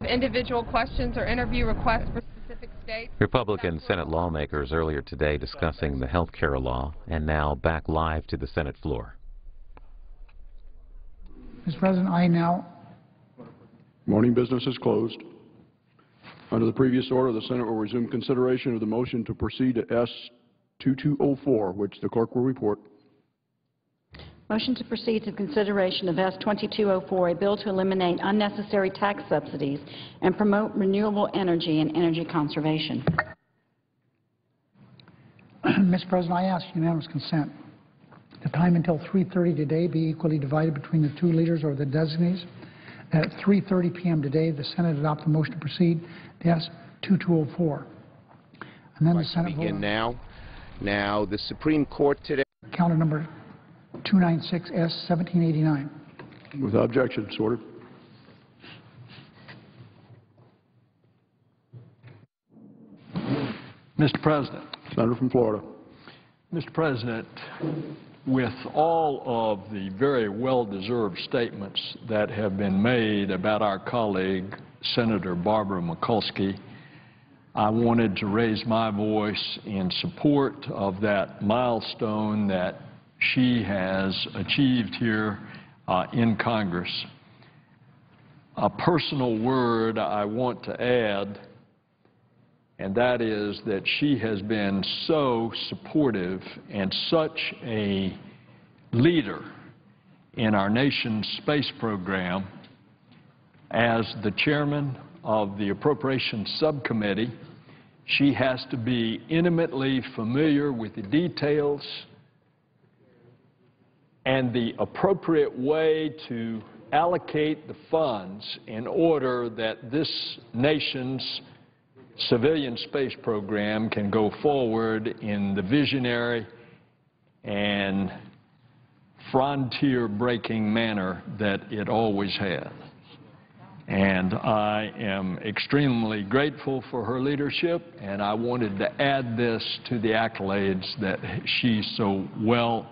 Individual questions or interview requests for specific states. Republican Senate lawmakers earlier today discussing the health care law, and now back live to the Senate floor. Mr. President, I now. Morning business is closed. Under the previous order, the Senate will resume consideration of the motion to proceed to S-2204, which the clerk will report. Motion to proceed to consideration of S-2204, a bill to eliminate unnecessary tax subsidies and promote renewable energy and energy conservation. Mr. President, I ask unanimous consent. The time until 3:30 today be equally divided between the two leaders or the designees. At 3:30 p.m. today, the Senate adopt the motion to proceed to S-2204. And then the Senate begin now. Now, the Supreme Court today. Counter number 296S-1789. Without objection, so ordered. Mr. President. Senator from Florida. Mr. President, with all of the very well-deserved statements that have been made about our colleague, Senator Barbara Mikulski, I wanted to raise my voice in support of that milestone that she has achieved here in Congress. A personal word I want to add, and that is that she has been so supportive and such a leader in our nation's space program. As the chairman of the Appropriations Subcommittee, she has to be intimately familiar with the details and the appropriate way to allocate the funds in order that this nation's civilian space program can go forward in the visionary and frontier-breaking manner that it always has. And I am extremely grateful for her leadership, and I wanted to add this to the accolades that she so well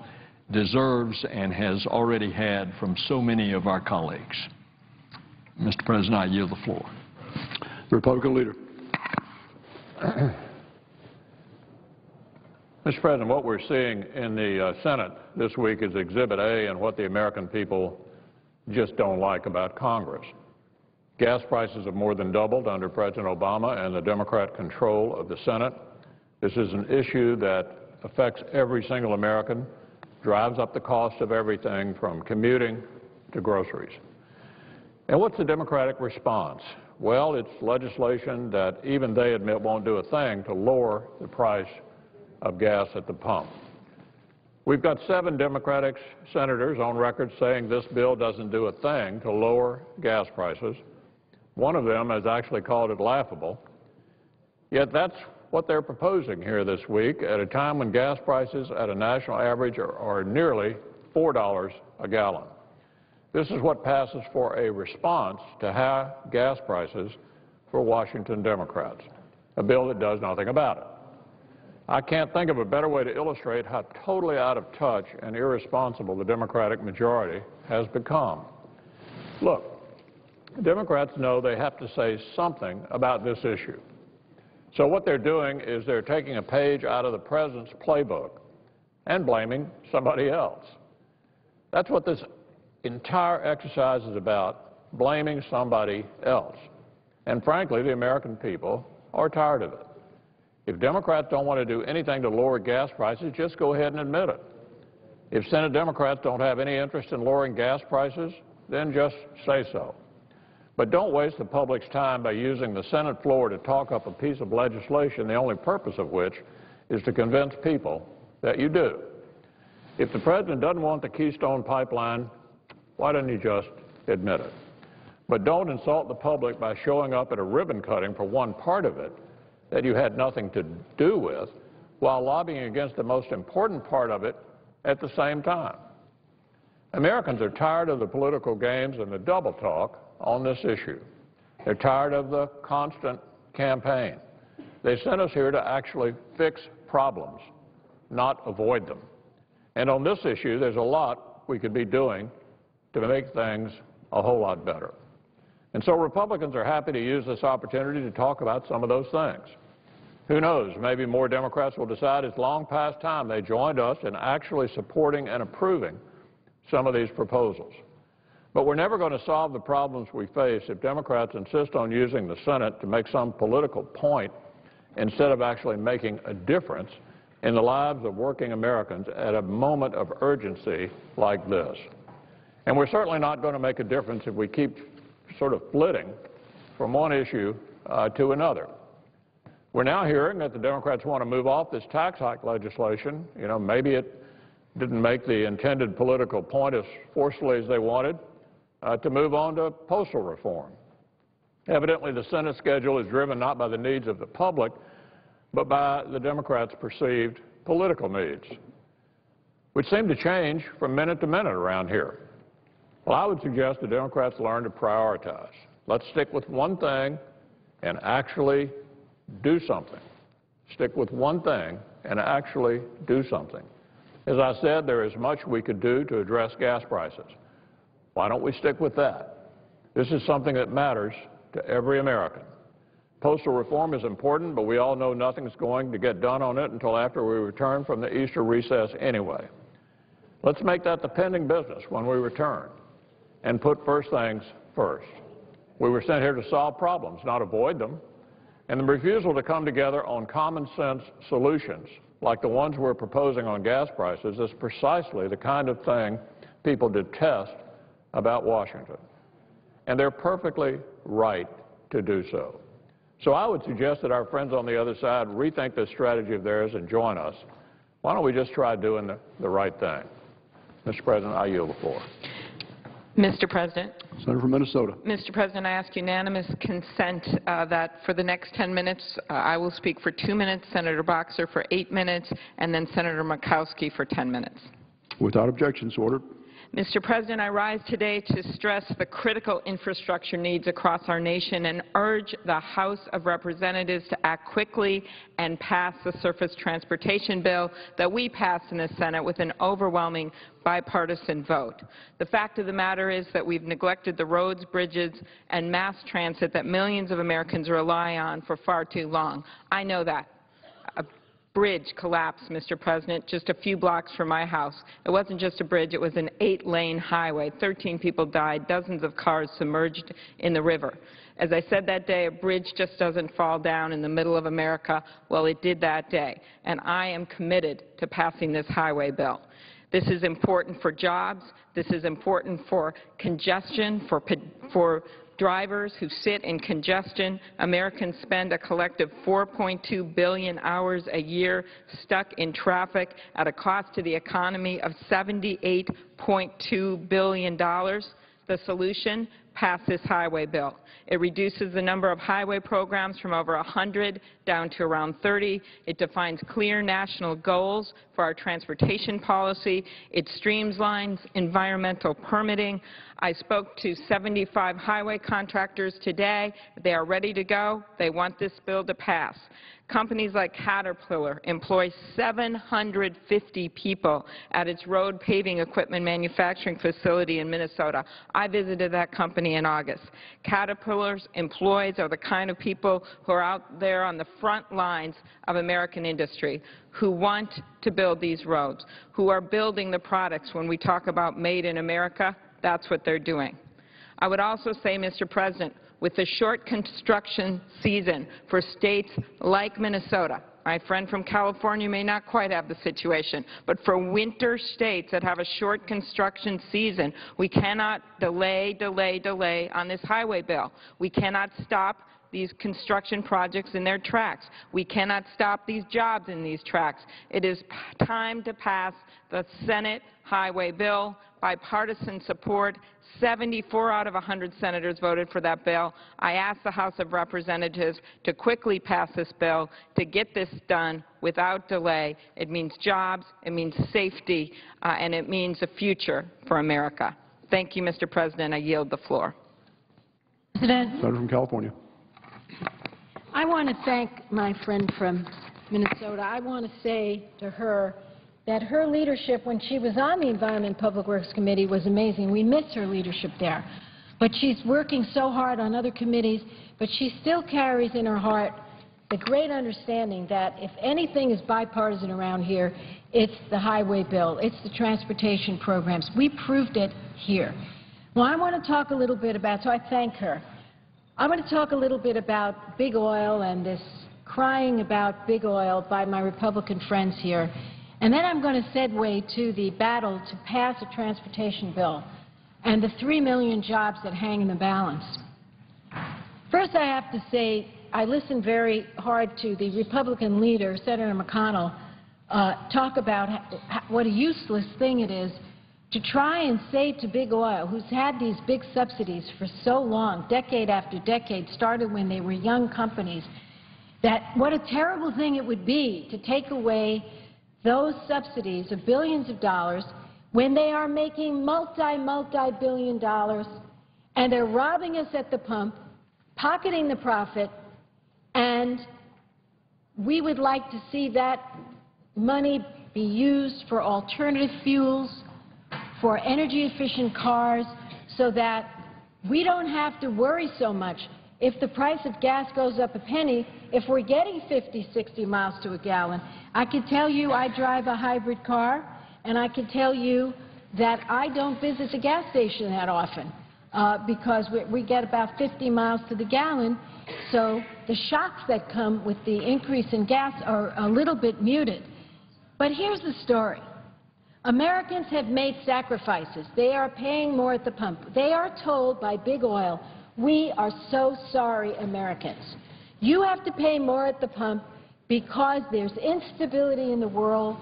deserves and has already had from so many of our colleagues. Mr. President, I yield the floor. The Republican leader. Mr. President, what we're seeing in the Senate this week is Exhibit A and what the American people just don't like about Congress. Gas prices have more than doubled under President Obama and the Democrat control of the Senate. This is an issue that affects every single American, drives up the cost of everything from commuting to groceries. And what's the Democratic response? Well, it's legislation that even they admit won't do a thing to lower the price of gas at the pump. We've got 7 Democratic senators on record saying this bill doesn't do a thing to lower gas prices. One of them has actually called it laughable. Yet that's what they're proposing here this week at a time when gas prices at a national average are nearly $4 a gallon. This is what passes for a response to high gas prices for Washington Democrats, a bill that does nothing about it. I can't think of a better way to illustrate how totally out of touch and irresponsible the Democratic majority has become. Look, Democrats know they have to say something about this issue. So what they're doing is they're taking a page out of the president's playbook and blaming somebody else. That's what this entire exercise is about, blaming somebody else. And frankly, the American people are tired of it. If Democrats don't want to do anything to lower gas prices, just go ahead and admit it. If Senate Democrats don't have any interest in lowering gas prices, then just say so. But don't waste the public's time by using the Senate floor to talk up a piece of legislation, the only purpose of which is to convince people that you do. If the president doesn't want the Keystone Pipeline, why doesn't he just admit it? But don't insult the public by showing up at a ribbon cutting for one part of it that you had nothing to do with while lobbying against the most important part of it at the same time. Americans are tired of the political games and the double talk on this issue. They're tired of the constant campaign. They sent us here to actually fix problems, not avoid them. And on this issue, there's a lot we could be doing to make things a whole lot better. And so Republicans are happy to use this opportunity to talk about some of those things. Who knows, maybe more Democrats will decide it's long past time they joined us in actually supporting and approving some of these proposals. But we're never going to solve the problems we face if Democrats insist on using the Senate to make some political point instead of actually making a difference in the lives of working Americans at a moment of urgency like this. And we're certainly not going to make a difference if we keep sort of flitting from one issue to another. We're now hearing that the Democrats want to move off this tax hike legislation. You know, maybe it didn't make the intended political point as forcefully as they wanted, to move on to postal reform. Evidently, the Senate schedule is driven not by the needs of the public, but by the Democrats' perceived political needs, which seem to change from minute to minute around here. Well, I would suggest the Democrats learn to prioritize. Let's stick with one thing and actually do something. Stick with one thing and actually do something. As I said, there is much we could do to address gas prices. Why don't we stick with that? This is something that matters to every American. Postal reform is important, but we all know nothing's going to get done on it until after we return from the Easter recess anyway. Let's make that the pending business when we return and put first things first. We were sent here to solve problems, not avoid them. And the refusal to come together on common sense solutions, like the ones we're proposing on gas prices, is precisely the kind of thing people detest about Washington. And they're perfectly right to do so. So I would suggest that our friends on the other side rethink this strategy of theirs and join us. Why don't we just try doing the right thing? Mr. President, I yield the floor. Mr. President. Senator from Minnesota. Mr. President, I ask unanimous consent that for the next 10 minutes, I will speak for 2 minutes, Senator Boxer for 8 minutes, and then Senator Murkowski for 10 minutes. Without objections, ordered. Mr. President, I rise today to stress the critical infrastructure needs across our nation and urge the House of Representatives to act quickly and pass the surface transportation bill that we passed in the Senate with an overwhelming bipartisan vote. The fact of the matter is that we've neglected the roads, bridges, and mass transit that millions of Americans rely on for far too long. I know that. A bridge collapsed, Mr. President, just a few blocks from my house. It wasn't just a bridge, it was an 8-lane highway. 13 people died, dozens of cars submerged in the river. As I said that day, a bridge just doesn't fall down in the middle of America. Well, it did that day, and I am committed to passing this highway bill. This is important for jobs. This is important for congestion, for drivers who sit in congestion. Americans spend a collective 4.2 billion hours a year stuck in traffic at a cost to the economy of $78.2 billion. The solution? Pass this highway bill. It reduces the number of highway programs from over 100 down to around 30. It defines clear national goals for our transportation policy. It streamlines environmental permitting. I spoke to 75 highway contractors today. They are ready to go. They want this bill to pass. Companies like Caterpillar employ 750 people at its road paving equipment manufacturing facility in Minnesota. I visited that company in August. Caterpillar's employees are the kind of people who are out there on the front lines of American industry, who want to build these roads, who are building the products. When we talk about made in America, that's what they're doing. I would also say, Mr. President, with the short construction season for states like Minnesota, my friend from California may not quite have the situation, but for winter states that have a short construction season, we cannot delay on this highway bill. We cannot stop these construction projects in their tracks. We cannot stop these jobs in these tracks. It is time to pass the Senate highway bill. Bipartisan support. 74 out of 100 senators voted for that bill. I ask the House of Representatives to quickly pass this bill, to get this done without delay. It means jobs, it means safety, and it means a future for America. Thank you, Mr. President. I yield the floor. President. Senator from California. I want to thank my friend from Minnesota. I want to say to her that her leadership when she was on the Environment and Public Works Committee was amazing. We miss her leadership there. but she's working so hard on other committees, but she still carries in her heart the great understanding that if anything is bipartisan around here, it's the highway bill, it's the transportation programs. We proved it here. Well, I want to talk a little bit about, so I thank her. I want to talk a little bit about big oil and this crying about big oil by my Republican friends here. And then I'm going to segue to the battle to pass a transportation bill and the 3 million jobs that hang in the balance. First, I have to say I listened very hard to the Republican leader, Senator McConnell, talk about what a useless thing it is to try and say to big oil, who's had these big subsidies for so long, decade after decade, started when they were young companies, that what a terrible thing it would be to take away those subsidies of billions of dollars when they are making multi-billion dollars and they're robbing us at the pump, pocketing the profit, and we would like to see that money be used for alternative fuels, for energy-efficient cars, so that we don't have to worry so much if the price of gas goes up a penny, if we're getting 50, 60 miles to a gallon. I can tell you I drive a hybrid car, and I can tell you that I don't visit the gas station that often because we get about 50 miles to the gallon, so the shocks that come with the increase in gas are a little bit muted. But here's the story. Americans have made sacrifices. They are paying more at the pump. They are told by big oil, we are so sorry, Americans. You have to pay more at the pump because there's instability in the world.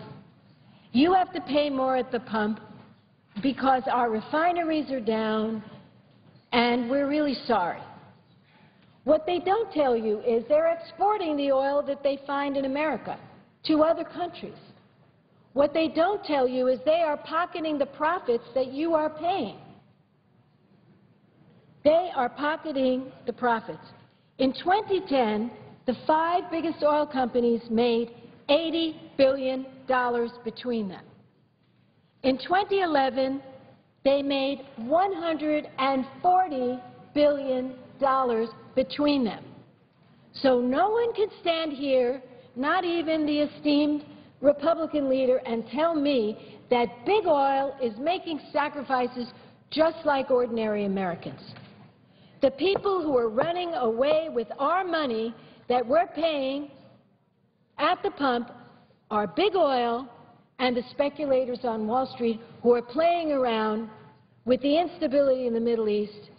You have to pay more at the pump because our refineries are down, and we're really sorry. What they don't tell you is they're exporting the oil that they find in America to other countries. What they don't tell you is they are pocketing the profits that you are paying. They are pocketing the profits. In 2010, the 5 biggest oil companies made $80 billion between them. In 2011, they made $140 billion between them. So no one can stand here, not even the esteemed Republican leader, and tell me that big oil is making sacrifices just like ordinary Americans. The people who are running away with our money that we're paying at the pump are big oil and the speculators on Wall Street who are playing around with the instability in the Middle East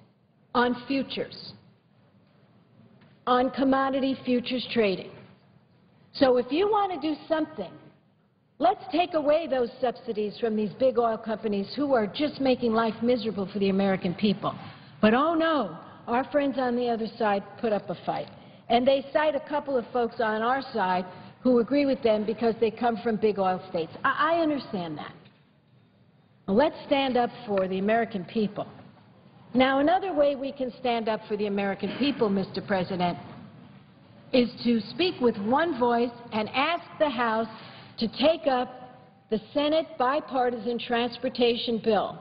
on futures, on commodity futures trading. So if you want to do something, let's take away those subsidies from these big oil companies who are just making life miserable for the American people. But oh no, our friends on the other side put up a fight. And they cite a couple of folks on our side who agree with them because they come from big oil states. I understand that. Well, let's stand up for the American people. Now, another way we can stand up for the American people, Mr. President, is to speak with one voice and ask the House to take up the Senate bipartisan transportation bill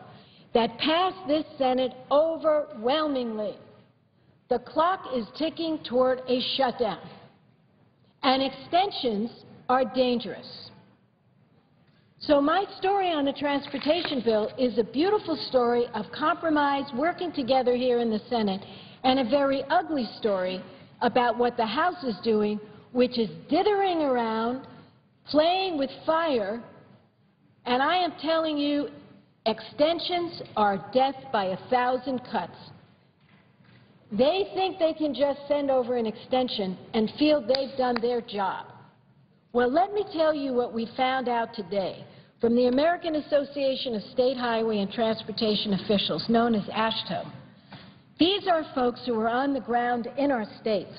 that passed this Senate overwhelmingly. The clock is ticking toward a shutdown, and extensions are dangerous. So my story on the transportation bill is a beautiful story of compromise, working together here in the Senate, and a very ugly story about what the House is doing, which is dithering around, playing with fire, and I am telling you, extensions are death by 1,000 cuts. They think they can just send over an extension and feel they've done their job. Well, let me tell you what we found out today from the American Association of State Highway and Transportation Officials, known as AASHTO. These are folks who are on the ground in our states.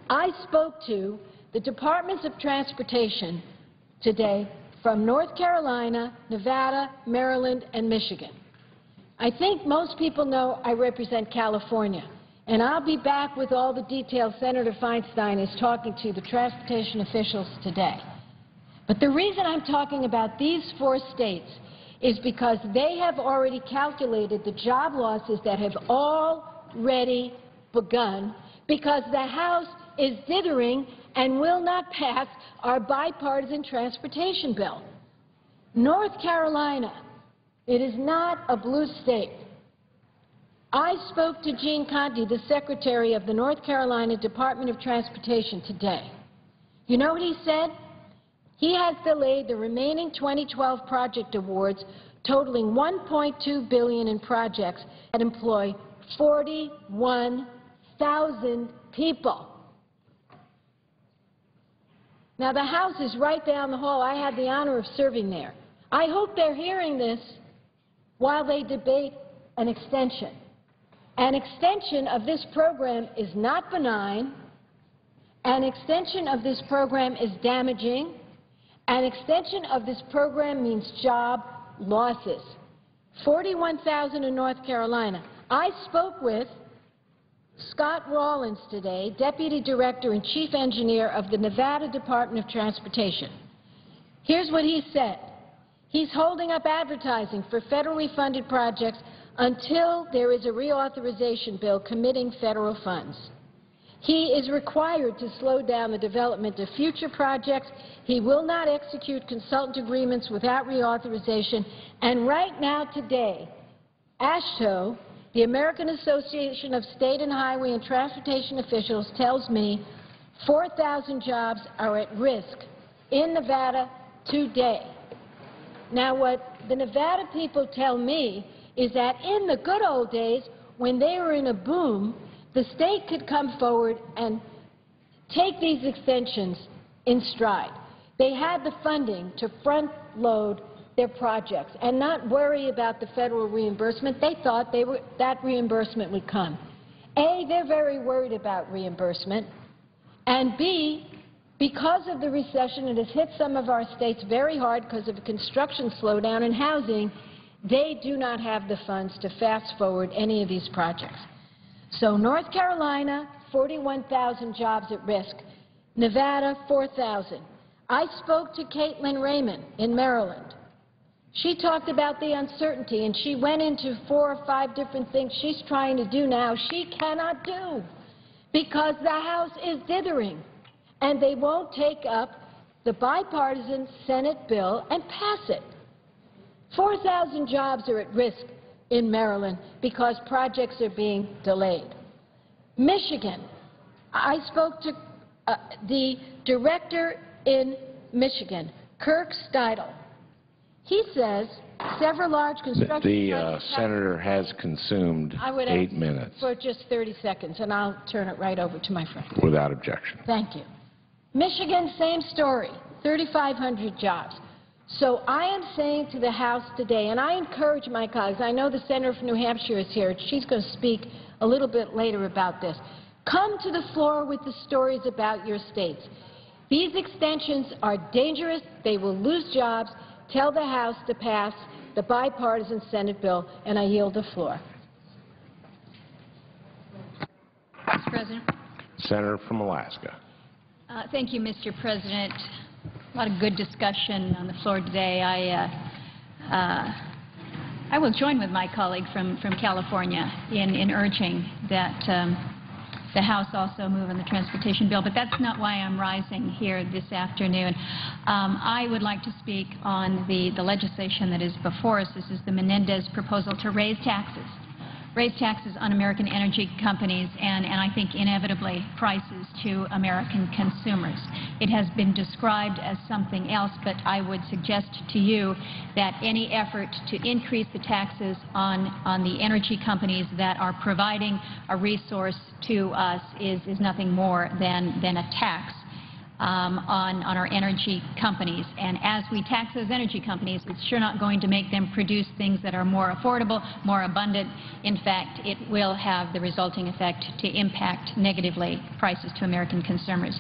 I spoke to the Departments of Transportation today from North Carolina, Nevada, Maryland, and Michigan. I think most people know I represent California, and I'll be back with all the details Senator Feinstein is talking to the transportation officials today. But the reason I'm talking about these 4 states is because they have already calculated the job losses that have already begun because the House is dithering and will not pass our bipartisan transportation bill. North Carolina, it is not a blue state. I spoke to Gene Conti, the Secretary of the North Carolina Department of Transportation, today. You know what he said? He has delayed the remaining 2012 project awards totaling $1.2 billion in projects that employ 41,000 people. Now, the House is right down the hall. I had the honor of serving there. I hope they're hearing this while they debate an extension. An extension of this program is not benign. An extension of this program is damaging. An extension of this program means job losses. 41,000 in North Carolina. I spoke with Scott Rawlins today, Deputy Director and Chief Engineer of the Nevada Department of Transportation. Here's what he said. He's holding up advertising for federally funded projects until there is a reauthorization bill committing federal funds. He is required to slow down the development of future projects. He will not execute consultant agreements without reauthorization. And right now, today, AASHTO, the American Association of State and Highway and Transportation Officials, tells me 4,000 jobs are at risk in Nevada today. Now, what the Nevada people tell me is that in the good old days, when they were in a boom, the state could come forward and take these extensions in stride. They had the funding to front-load their projects and not worry about the federal reimbursement. They thought that reimbursement would come. A, they're very worried about reimbursement, and B, because of the recession, it has hit some of our states very hard because of a construction slowdown in housing. They do not have the funds to fast-forward any of these projects. So North Carolina, 41,000 jobs at risk. Nevada, 4,000. I spoke to Caitlin Raymond in Maryland. She talked about the uncertainty, and she went into 4 or 5 different things she's trying to do now she cannot do because the House is dithering, and they won't take up the bipartisan Senate bill and pass it. 4,000 jobs are at risk in Maryland because projects are being delayed. Michigan, I spoke to the director in Michigan, Kirk Steidel. He says several large construction The senator has consumed 8 minutes. For just 30 seconds, and I'll turn it right over to my friend. Without objection. Thank you. Michigan, same story, 3,500 jobs. So I am saying to the House today, and I encourage my colleagues, I know the senator from New Hampshire is here, she's going to speak a little bit later about this. Come to the floor with the stories about your states. These extensions are dangerous. They will lose jobs. Tell the House to pass the bipartisan Senate bill, and I yield the floor. Mr. President. Senator from Alaska. Thank you, Mr. President. A lot of good discussion on the floor today. I will join with my colleague from California in urging that the House also move on the transportation bill, but that's not why I'm rising here this afternoon. I would like to speak on the legislation that is before us. This is the Menendez proposal to raise taxes on American energy companies and I think inevitably prices to American consumers. It has been described as something else, but I would suggest to you that any effort to increase the taxes on the energy companies that are providing a resource to us is nothing more than a tax on our energy companies. And as we tax those energy companies, it's sure not going to make them produce things that are more affordable, more abundant. In fact, it will have the resulting effect to impact negatively prices to American consumers.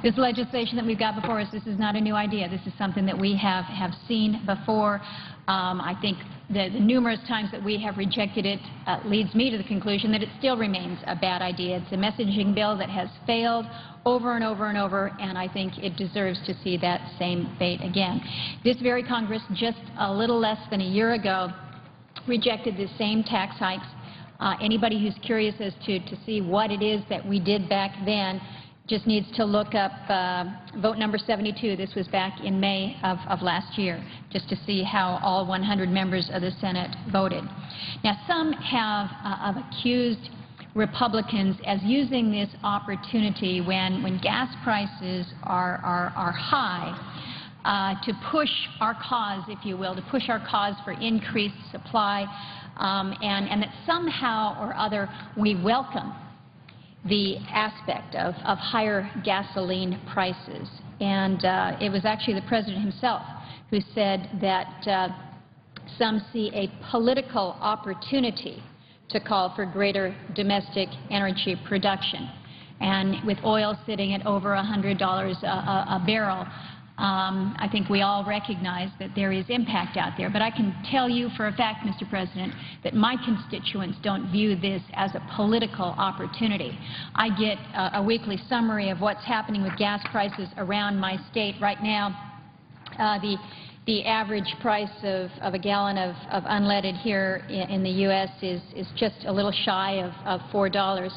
This legislation that we've got before us, this is not a new idea. This is something that we have seen before. I think the numerous times that we have rejected it leads me to the conclusion that it still remains a bad idea. It's a messaging bill that has failed over and over and over, and I think it deserves to see that same fate again. This very Congress, just a little less than a year ago, rejected the same tax hikes. Anybody who's curious as to see what it is that we did back then just needs to look up vote number 72. This was back in May of last year, just to see how all 100 members of the Senate voted. Now, some have accused Republicans as using this opportunity when gas prices are high to push our cause, if you will, to push our cause for increased supply, and that somehow or other we welcome the aspect of higher gasoline prices. And it was actually the President himself who said that some see a political opportunity to call for greater domestic energy production. And with oil sitting at over $100 a barrel, I think we all recognize that there is impact out there. But I can tell you for a fact, Mr. President, that my constituents don't view this as a political opportunity. I get a weekly summary of what's happening with gas prices around my state right now. The average price of a gallon of unleaded here in the U.S. is just a little shy of $4.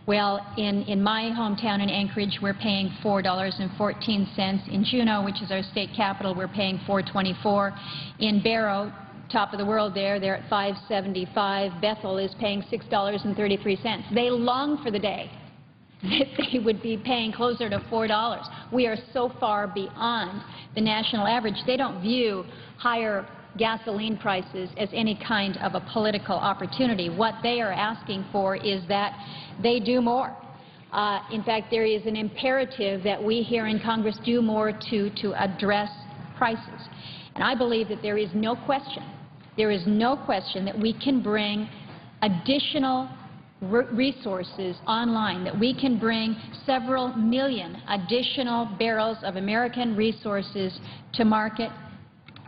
Well, in my hometown in Anchorage, we're paying $4.14. In Juneau, which is our state capital, we're paying $4.24. In Barrow, top of the world there, they're at $5.75. Bethel is paying $6.33. They long for the day that they would be paying closer to $4. We are so far beyond the national average. They don't view higher gasoline prices as any kind of a political opportunity. What they are asking for is that they do more. In fact, there is an imperative that we here in Congress do more to address prices. And I believe that there is no question that we can bring additional resources online, that we can bring several million additional barrels of American resources to market.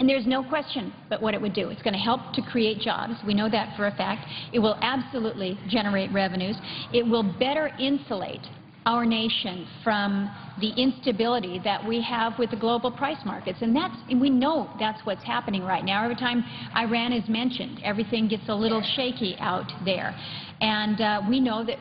And there's no question but what it would do. It's going to help to create jobs. We know that for a fact. It will absolutely generate revenues. It will better insulate our nation from the instability that we have with the global price markets. And we know that's what's happening right now. Every time Iran is mentioned, everything gets a little shaky out there. And we know that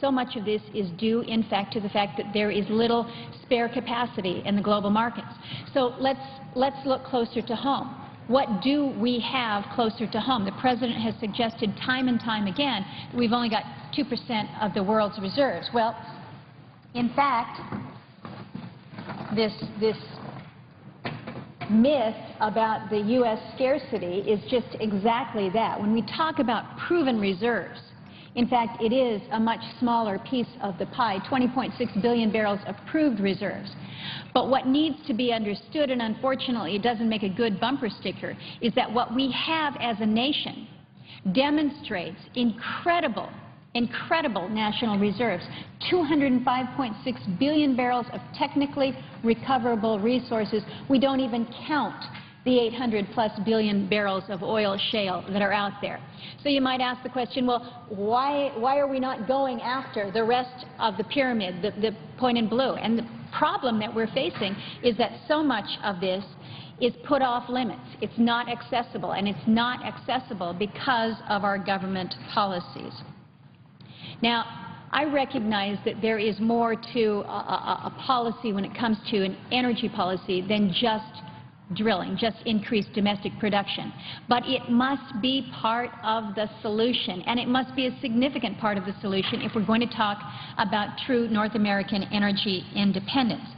so much of this is due, in fact, to the fact that there is little spare capacity in the global markets. So let's look closer to home. What do we have closer to home? The President has suggested time and time again that we've only got 2% of the world's reserves. Well, in fact, this myth about the U.S. scarcity is just exactly that. When we talk about proven reserves, in fact, it is a much smaller piece of the pie, 20.6 billion barrels of proved reserves. But what needs to be understood, and unfortunately it doesn't make a good bumper sticker, is that what we have as a nation demonstrates incredible national reserves, 205.6 billion barrels of technically recoverable resources. We don't even count the 800+ billion barrels of oil shale that are out there. So you might ask the question, well, why are we not going after the rest of the pyramid, the point in blue? And the problem that we're facing is that so much of this is put off limits. It's not accessible, and it's not accessible because of our government policies. Now, I recognize that there is more to a policy when it comes to an energy policy than just drilling, just increased domestic production. But it must be part of the solution, and it must be a significant part of the solution if we're going to talk about true North American energy independence.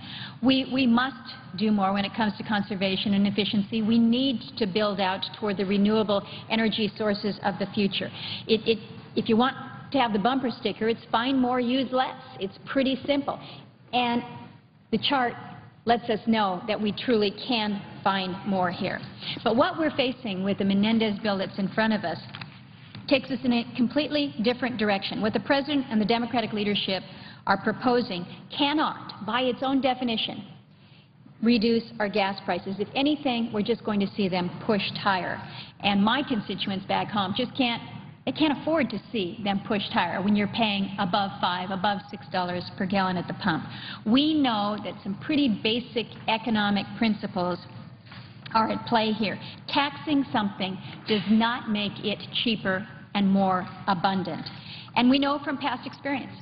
We must do more when it comes to conservation and efficiency. We need to build out toward the renewable energy sources of the future. If you want to have the bumper sticker, it's find more, use less. It's pretty simple. And the chart lets us know that we truly can find more here. But what we're facing with the Menendez bill that's in front of us takes us in a completely different direction. What the President and the Democratic leadership are proposing cannot, by its own definition, reduce our gas prices. If anything, we're just going to see them pushed higher. And my constituents back home just can't afford to see them pushed higher when you're paying above $5, above $6 per gallon at the pump. We know that some pretty basic economic principles are at play here. Taxing something does not make it cheaper and more abundant. And we know from past experience,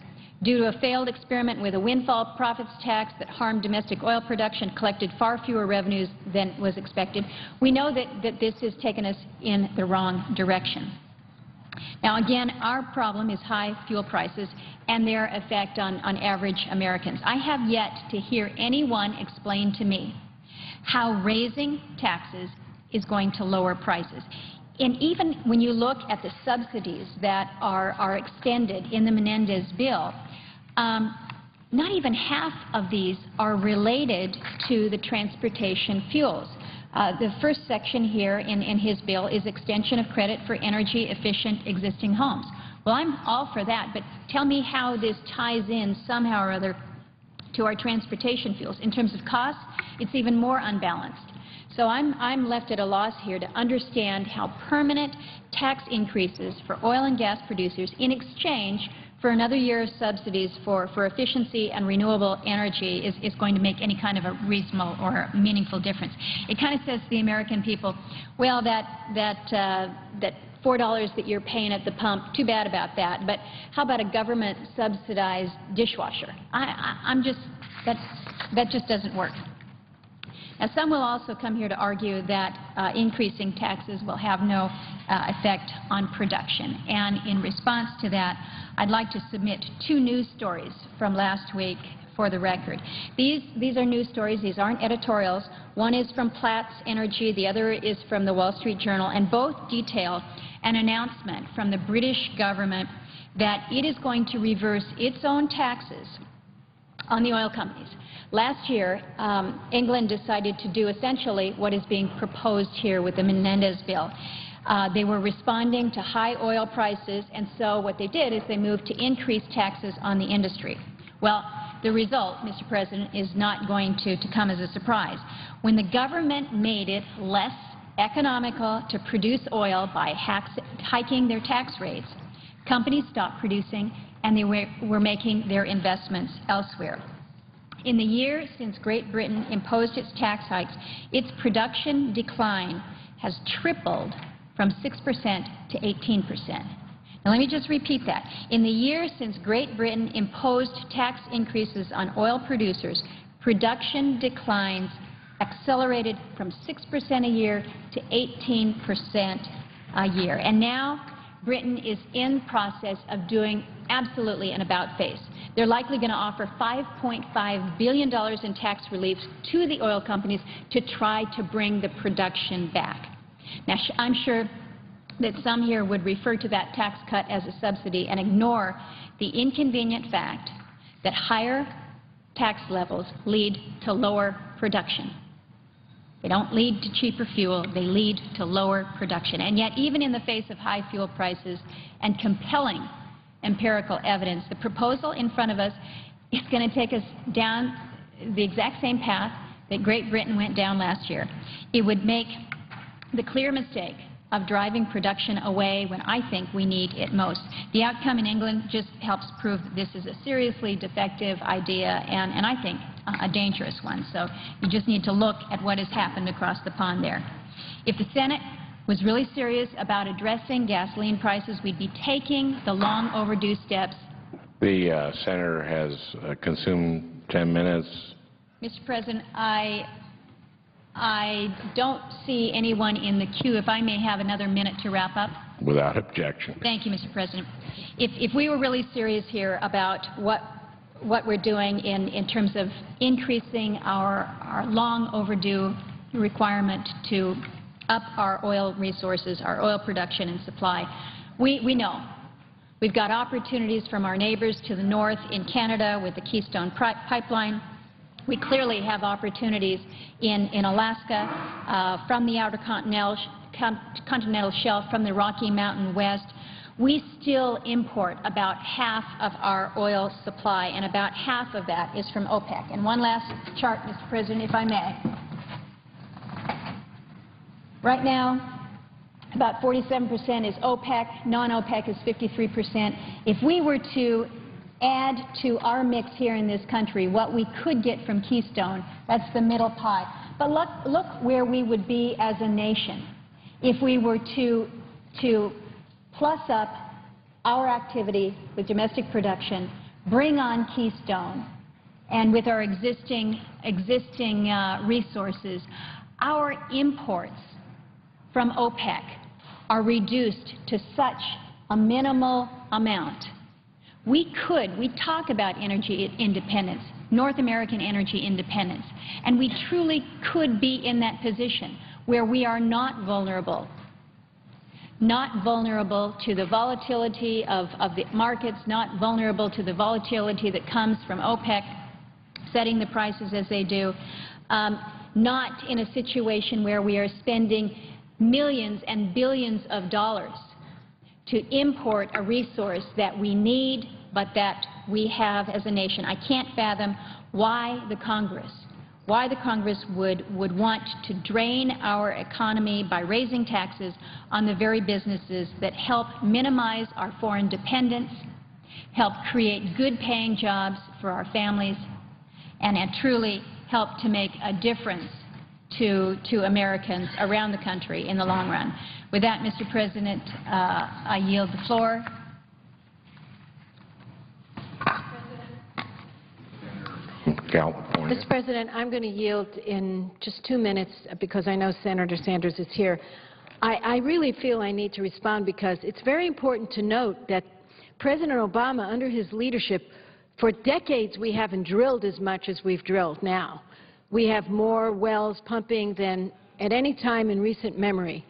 due to a failed experiment with a windfall profits tax that harmed domestic oil production, collected far fewer revenues than was expected, we know that this has taken us in the wrong direction. Now, again, our problem is high fuel prices and their effect on average Americans. I have yet to hear anyone explain to me how raising taxes is going to lower prices. And even when you look at the subsidies that are extended in the Menendez bill, not even half of these are related to the transportation fuels. The first section here in his bill is extension of credit for energy-efficient existing homes. Well, I'm all for that, but tell me how this ties in somehow or other to our transportation fuels. In terms of cost, it's even more unbalanced. So I'm left at a loss here to understand how permanent tax increases for oil and gas producers in exchange for another year of subsidies for efficiency and renewable energy is going to make any kind of a reasonable or meaningful difference. It kind of says to the American people, well, that $4 that you're paying at the pump, too bad about that, but how about a government-subsidized dishwasher? That just doesn't work. Now, some will also come here to argue that increasing taxes will have no effect on production. And in response to that, I'd like to submit two news stories from last week for the record. These are news stories. These aren't editorials. One is from Platts Energy. The other is from the Wall Street Journal. And both detail an announcement from the British government that it is going to reverse its own taxes on the oil companies. Last year, England decided to do essentially what is being proposed here with the Menendez bill. They were responding to high oil prices, and so what they did is they moved to increase taxes on the industry. Well, the result, Mr. President, is not going to come as a surprise. When the government made it less economical to produce oil by hiking their tax rates, companies stopped producing and they were making their investments elsewhere. In the year since Great Britain imposed its tax hikes, its production decline has tripled from 6% to 18%. Now, let me just repeat that. In the year since Great Britain imposed tax increases on oil producers, production declines accelerated from 6% a year to 18% a year. And now Britain is in process of doing absolutely an about-face. They're likely going to offer $5.5 billion in tax relief to the oil companies to try to bring the production back. Now, I'm sure that some here would refer to that tax cut as a subsidy and ignore the inconvenient fact that higher tax levels lead to lower production. They don't lead to cheaper fuel. They lead to lower production. And yet, even in the face of high fuel prices and compelling empirical evidence, the proposal in front of us is going to take us down the exact same path that Great Britain went down last year. It would make the clear mistake of driving production away when I think we need it most. The outcome in England just helps prove that this is a seriously defective idea and I think a dangerous one. So you just need to look at what has happened across the pond there. If the Senate was really serious about addressing gasoline prices, we'd be taking the long overdue steps. The senator has consumed 10 minutes. Mr. President, I don't see anyone in the queue. If I may have another minute to wrap up. Without objection. Thank you, Mr. President. If we were really serious here about what we're doing in terms of increasing our long overdue requirement to up our oil resources, our oil production and supply, we know we've got opportunities from our neighbors to the north in Canada with the Keystone Pipeline. We clearly have opportunities in Alaska, from the outer continental shelf, from the Rocky Mountain West. we still import about half of our oil supply, and about half of that is from OPEC. And one last chart, Mr. President, if I may. Right now, about 47% is OPEC, non-OPEC is 53%. If we were to add to our mix here in this country what we could get from Keystone, that's the middle pie. But look where we would be as a nation if we were to plus up our activity with domestic production, bring on Keystone, and with our existing resources, our imports from OPEC are reduced to such a minimal amount. We talk about energy independence, North American energy independence, and we truly could be in that position where we are not vulnerable to the volatility of the markets, not vulnerable to the volatility that comes from OPEC setting the prices as they do, not in a situation where we are spending millions and billions of dollars to import a resource that we need but that we have as a nation. I can't fathom why the Congress would want to drain our economy by raising taxes on the very businesses that help minimize our foreign dependence, help create good-paying jobs for our families, and truly help to make a difference to Americans around the country in the long run. With that, Mr. President, I yield the floor. California. Mr. President, I'm going to yield in just 2 minutes because I know Senator Sanders is here. I really feel I need to respond because it's very important to note that President Obama, under his leadership, for decades we haven't drilled as much as we've drilled now. We have more wells pumping than at any time in recent memory.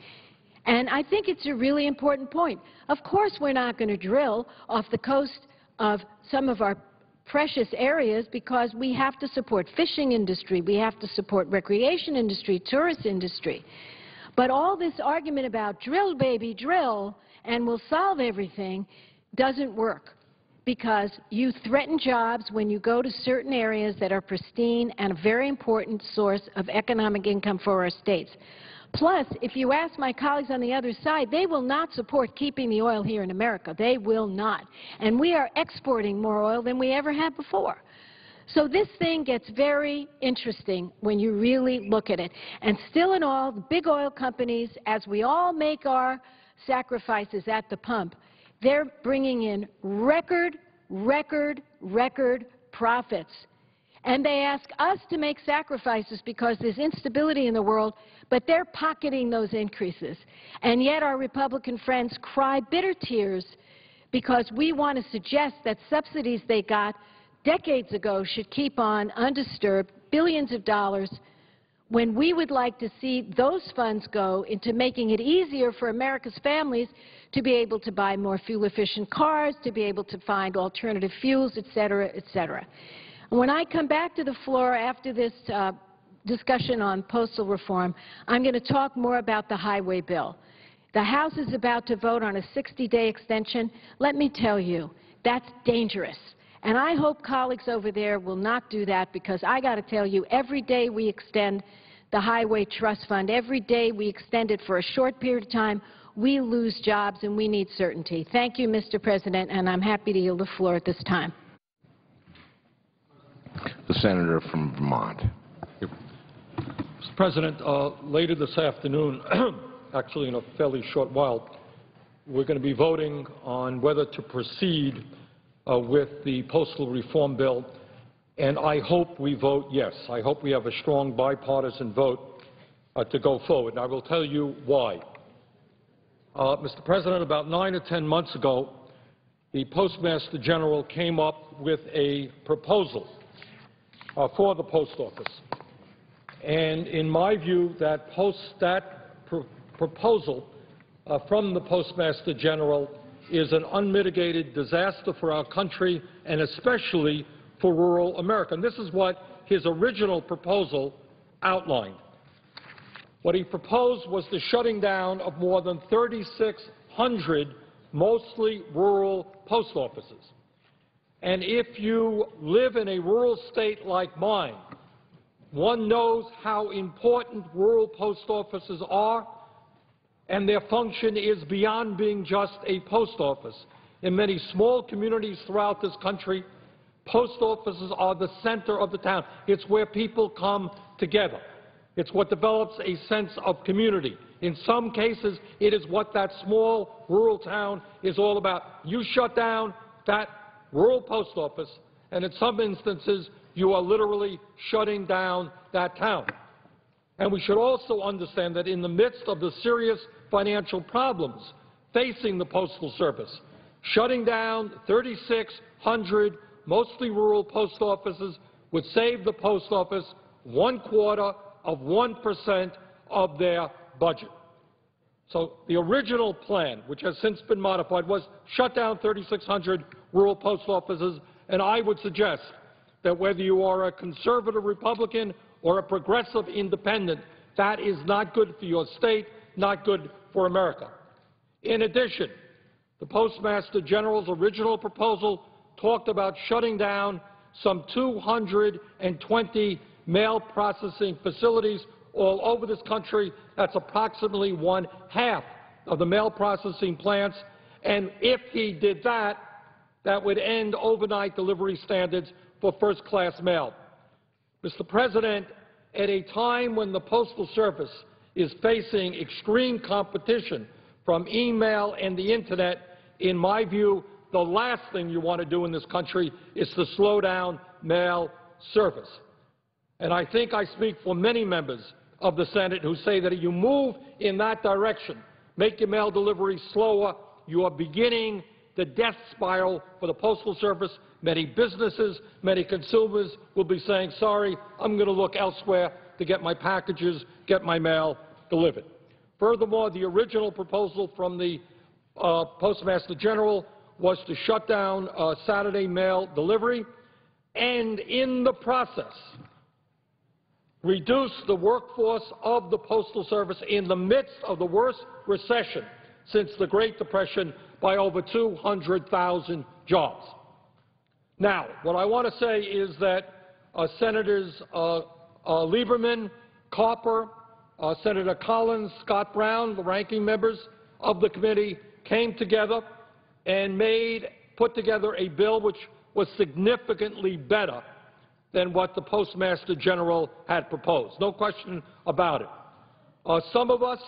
And I think it's a really important point. Of course we're not going to drill off the coast of some of our precious areas because we have to support fishing industry, we have to support recreation industry, tourist industry. But all this argument about drill, baby, drill, and we'll solve everything doesn't work because you threaten jobs when you go to certain areas that are pristine and a very important source of economic income for our states. Plus, if you ask my colleagues on the other side, they will not support keeping the oil here in America. They will not. And we are exporting more oil than we ever had before. So this thing gets very interesting when you really look at it. And still in all, the big oil companies, as we all make our sacrifices at the pump, they're bringing in record profits. And they ask us to make sacrifices because there's instability in the world, but they're pocketing those increases. And yet our Republican friends cry bitter tears because we want to suggest that subsidies they got decades ago should keep on undisturbed, billions of dollars, when we would like to see those funds go into making it easier for America's families to be able to buy more fuel-efficient cars, to be able to find alternative fuels, et cetera, et cetera. When I come back to the floor after this discussion on postal reform, I'm going to talk more about the highway bill. The House is about to vote on a 60-day extension. Let me tell you, that's dangerous. And I hope colleagues over there will not do that because I got to tell you, every day we extend the Highway Trust Fund, every day we extend it for a short period of time, we lose jobs and we need certainty. Thank you, Mr. President, and I'm happy to yield the floor at this time. The senator from Vermont. Mr. President, later this afternoon, actually in a fairly short while, we're going to be voting on whether to proceed with the postal reform bill, and I hope we vote yes. I hope we have a strong bipartisan vote to go forward, and I will tell you why. Mr. President, about 9 or 10 months ago, the Postmaster General came up with a proposal for the Post Office. And in my view, that proposal from the Postmaster General is an unmitigated disaster for our country and especially for rural America. And this is what his original proposal outlined. What he proposed was the shutting down of more than 3,600 mostly rural post offices. And if you live in a rural state like mine, one knows how important rural post offices are, and their function is beyond being just a post office. In many small communities throughout this country, post offices are the center of the town. It's where people come together. It's what develops a sense of community. In some cases, it is what that small rural town is all about. You shut down that rural post office, and in some instances, you are literally shutting down that town. And we should also understand that in the midst of the serious financial problems facing the Postal Service, shutting down 3,600 mostly rural post offices would save the post office 1/4% of their budget. So the original plan, which has since been modified, was shut down 3,600 rural post offices, and I would suggest that whether you are a conservative Republican or a progressive independent, that is not good for your state, not good for America. In addition, the Postmaster General's original proposal talked about shutting down some 220 mail processing facilities all over this country. That's approximately 1/2 of the mail processing plants. And if he did that, that would end overnight delivery standards for first-class mail. Mr. President, at a time when the Postal Service is facing extreme competition from email and the Internet, in my view, the last thing you want to do in this country is to slow down mail service. And I think I speak for many members of the Senate who say that if you move in that direction, make your mail delivery slower, you are beginning the death spiral for the Postal Service. Many businesses, many consumers will be saying, sorry, I'm going to look elsewhere to get my packages, get my mail delivered. Furthermore, the original proposal from the Postmaster General was to shut down Saturday mail delivery and, in the process, reduce the workforce of the Postal Service in the midst of the worst recession since the Great Depression by over 200,000 jobs. Now, what I want to say is that Senators Lieberman, Carper, Senator Collins, Scott Brown, the ranking members of the committee, came together and put together a bill which was significantly better than what the Postmaster General had proposed. No question about it. Some of us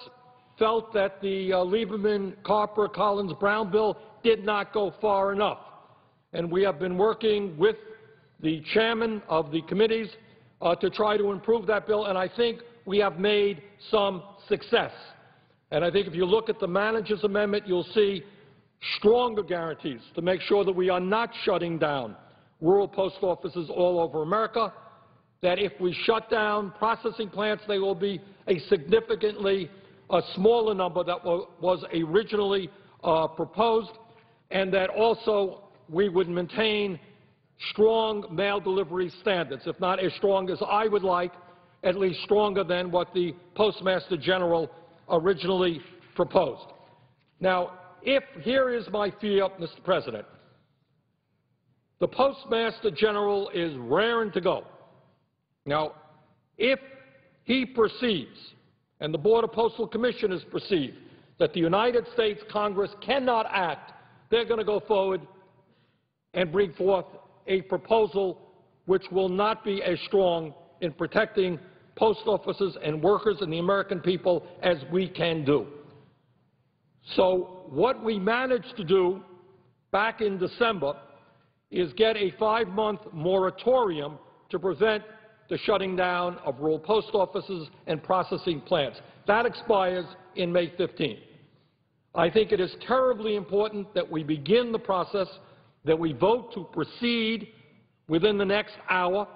felt that the Lieberman, Carper, Collins, Brown bill did not go far enough. And we have been working with the chairman of the committees to try to improve that bill, and I think we have made some success. And I think if you look at the manager's amendment, you'll see stronger guarantees to make sure that we are not shutting down rural post offices all over America, that if we shut down processing plants, they will be a significantly smaller number that was originally proposed, and that also we would maintain strong mail delivery standards, if not as strong as I would like, at least stronger than what the Postmaster General originally proposed. Now, here is my fear, Mr. President. The Postmaster General is raring to go. Now, if he perceives, and the Board of Postal Commissioners perceive, that the United States Congress cannot act, they're going to go forward and bring forth a proposal which will not be as strong in protecting post offices and workers and the American people as we can do. So what we managed to do back in December is get a 5-month moratorium to prevent the shutting down of rural post offices and processing plants. That expires in May 15th. I think it is terribly important that we begin the process, that we vote to proceed within the next hour,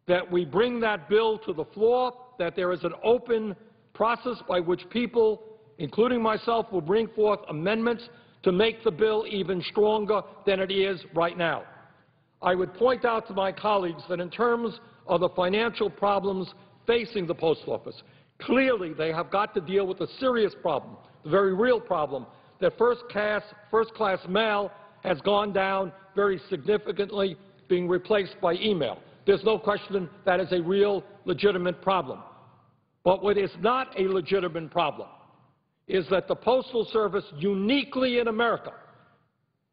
that we bring that bill to the floor, that there is an open process by which people, including myself, will bring forth amendments to make the bill even stronger than it is right now. I would point out to my colleagues that in terms of the financial problems facing the Post Office, clearly they have got to deal with a serious problem, the very real problem that first-class mail has gone down very significantly, being replaced by email. There's no question that is a real, legitimate problem. But what is not a legitimate problem is that the Postal Service, uniquely in America,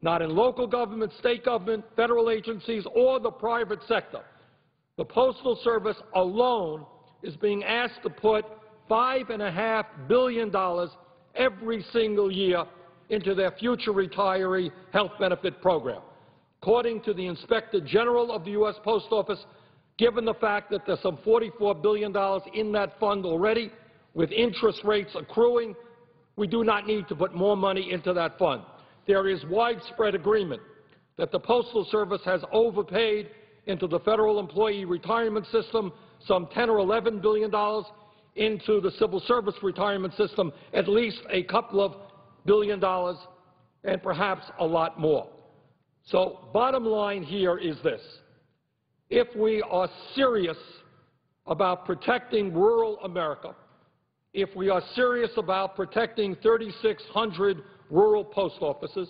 not in local government, state government, federal agencies, or the private sector, the Postal Service alone is being asked to put $5.5 billion every single year into their future retiree health benefit program. According to the Inspector General of the U.S. Post Office, given the fact that there's some $44 billion in that fund already, with interest rates accruing, we do not need to put more money into that fund. There is widespread agreement that the Postal Service has overpaid into the federal employee retirement system, some $10 or $11 billion, into the civil service retirement system, at least a couple of billion dollars, and perhaps a lot more. So bottom line here is this. If we are serious about protecting rural America, if we are serious about protecting 3,600 rural post offices,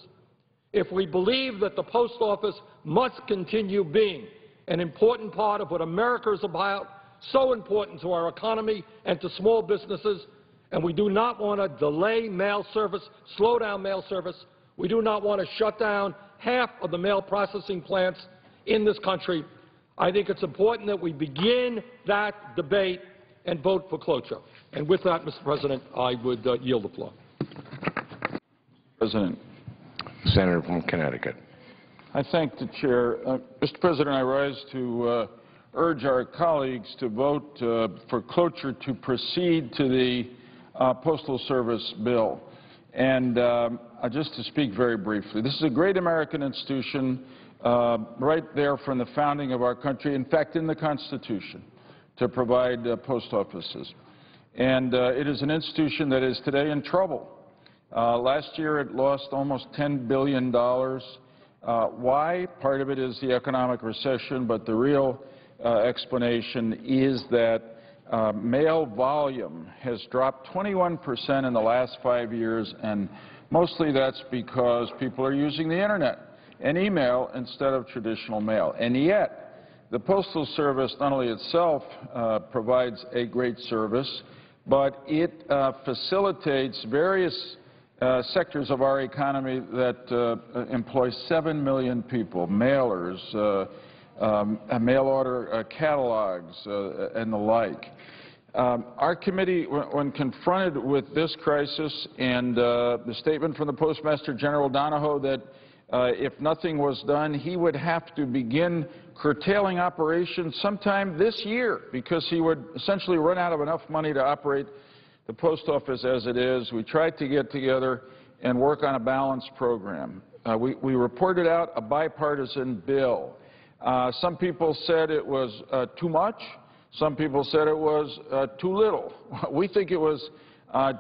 if we believe that the post office must continue being an important part of what America is about, so important to our economy and to small businesses, and we do not want to delay mail service, slow down mail service, we do not want to shut down half of the mail processing plants in this country, I think it's important that we begin that debate and vote for cloture. And with that, Mr. President, I would yield the floor. President. Senator from Connecticut. I thank the Chair. Mr. President, I rise to urge our colleagues to vote for cloture to proceed to the Postal Service bill. And just to speak very briefly, this is a great American institution right there from the founding of our country, in fact, in the Constitution, to provide post offices. And it is an institution that is today in trouble. Last year it lost almost $10 billion. Why? Part of it is the economic recession, but the real explanation is that mail volume has dropped 21% in the last 5 years, and mostly that's because people are using the Internet and email instead of traditional mail. And yet, the Postal Service not only itself provides a great service, but it facilitates various sectors of our economy that employ 7 million people, mailers, mail order catalogs, and the like. Our committee, when confronted with this crisis and the statement from the Postmaster General Donahoe that if nothing was done, he would have to begin curtailing operations sometime this year because he would essentially run out of enough money to operate the post office as it is. We tried to get together and work on a balanced program. We reported out a bipartisan bill. Some people said it was too much. Some people said it was too little. We think it was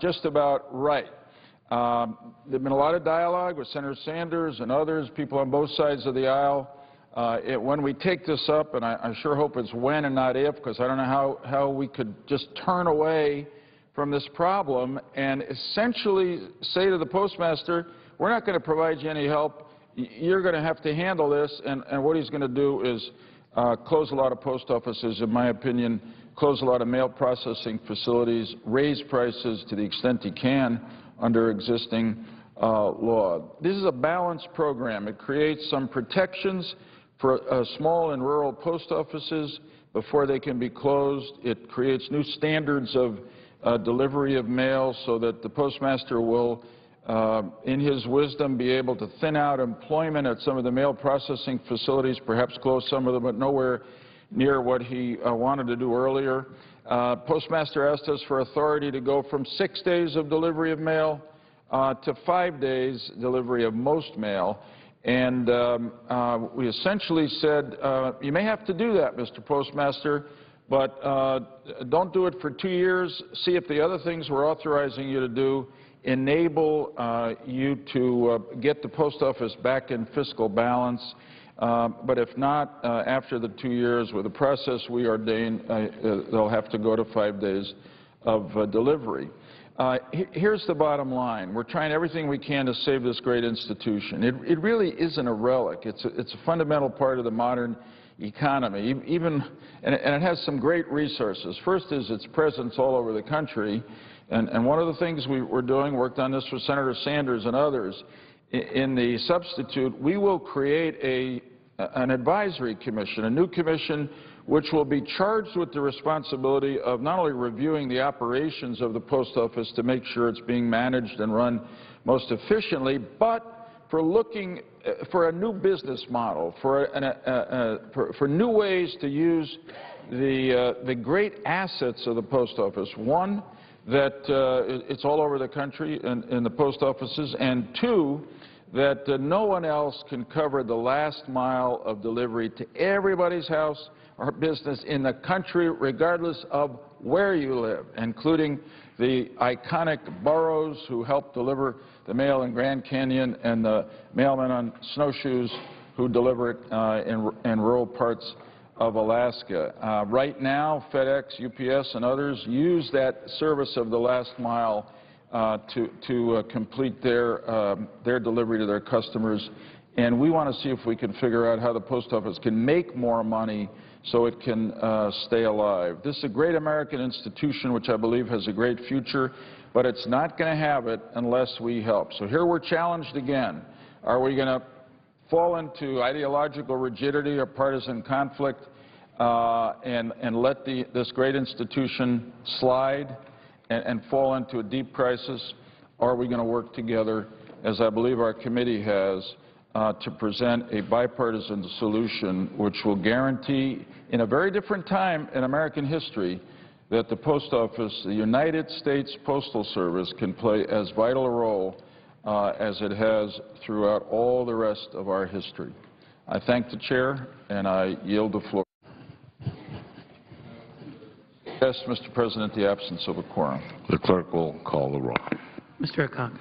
just about right. There's been a lot of dialogue with Senator Sanders and others, people on both sides of the aisle. When we take this up, and I sure hope it's when and not if, because I don't know how we could just turn away from this problem and essentially say to the postmaster, we're not going to provide you any help, you're going to have to handle this, and what he's going to do is close a lot of post offices, in my opinion, close a lot of mail processing facilities, raise prices to the extent he can under existing law. This is a balanced program. It creates some protections for small and rural post offices before they can be closed. It creates new standards of delivery of mail so that the postmaster will, in his wisdom, be able to thin out employment at some of the mail processing facilities, perhaps close some of them, but nowhere near what he wanted to do earlier. Postmaster asked us for authority to go from 6 days of delivery of mail to 5 days delivery of most mail. And we essentially said, you may have to do that, Mr. Postmaster, but don't do it for 2 years. See if the other things we're authorizing you to do enable you to get the post office back in fiscal balance. But if not, after the 2 years, with the process we ordain, they'll have to go to 5 days of delivery. Here's the bottom line. We're trying everything we can to save this great institution. It really isn't a relic. It's a fundamental part of the modern economy, and it has some great resources. First is its presence all over the country, and one of the things we're doing, worked on this with Senator Sanders and others, in the substitute, we will create an advisory commission, a new commission which will be charged with the responsibility of not only reviewing the operations of the post office to make sure it's being managed and run most efficiently, but for looking for a new business model, for new ways to use the great assets of the post office. One, that it's all over the country in the post offices, and two, that no one else can cover the last mile of delivery to everybody's house or business in the country, regardless of where you live, including the iconic boroughs who help deliver the mail in Grand Canyon and the mailmen on snowshoes who deliver it in rural parts of Alaska. Right now, FedEx, UPS, and others use that service of the last mile to complete their delivery to their customers. And we want to see if we can figure out how the post office can make more money so it can stay alive. This is a great American institution which I believe has a great future, but it's not going to have it unless we help. So here we're challenged again. Are we going to fall into ideological rigidity or partisan conflict and let this great institution slide and fall into a deep crisis? Or are we going to work together, as I believe our committee has, to present a bipartisan solution which will guarantee, in a very different time in American history, that the Post Office, the United States Postal Service, can play as vital a role as it has throughout all the rest of our history. I thank the Chair, and I yield the floor. Yes, Mr. President, the absence of a quorum. The clerk will call the roll. Mr. Akaka.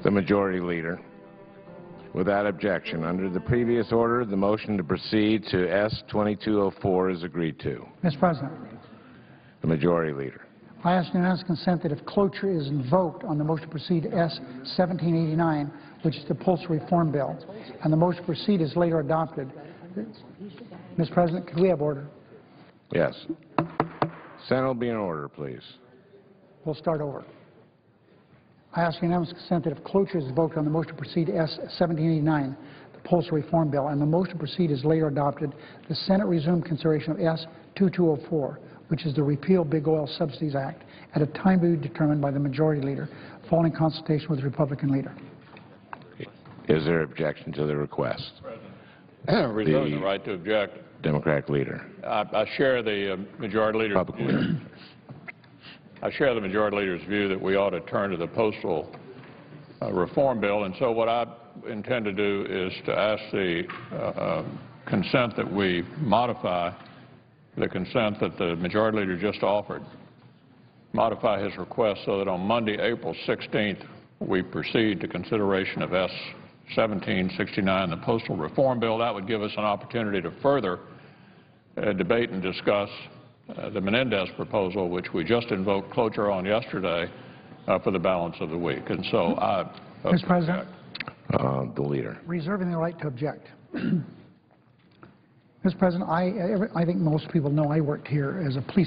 The Majority Leader. Without objection, under the previous order, the motion to proceed to S-2204 is agreed to. Mr. President, The Majority Leader. I ask unanimous consent that if cloture is invoked on the motion to proceed to S-1789, which is the Postal Reform Bill, and the motion to proceed is later adopted. Mr. President, could we have order? Yes. Senate will be in order, please. We'll start over. I ask unanimous consent that if cloture is invoked on the motion to proceed to S-1789, the Postal Reform Bill, and the motion to proceed is later adopted, the Senate resume consideration of S-2204, which is the Repeal Big Oil Subsidies Act, at a time to be determined by the Majority Leader, following consultation with the Republican Leader. Is there objection to the request? Reserve the right to object. Democratic Leader. I share the Majority Leader. Republican Leader. I share the Majority Leader's view that we ought to turn to the Postal Reform Bill, and so what I intend to do is to ask the consent that we modify the consent that the Majority Leader just offered, modify his request so that on Monday, April 16th, we proceed to consideration of S-1769, the Postal Reform Bill. That would give us an opportunity to further debate and discuss the Menendez proposal, which we just invoked cloture on yesterday, for the balance of the week. And so I Mr. President, the Leader. reserving the right to object. Mr. President, I think most people know I worked here as a police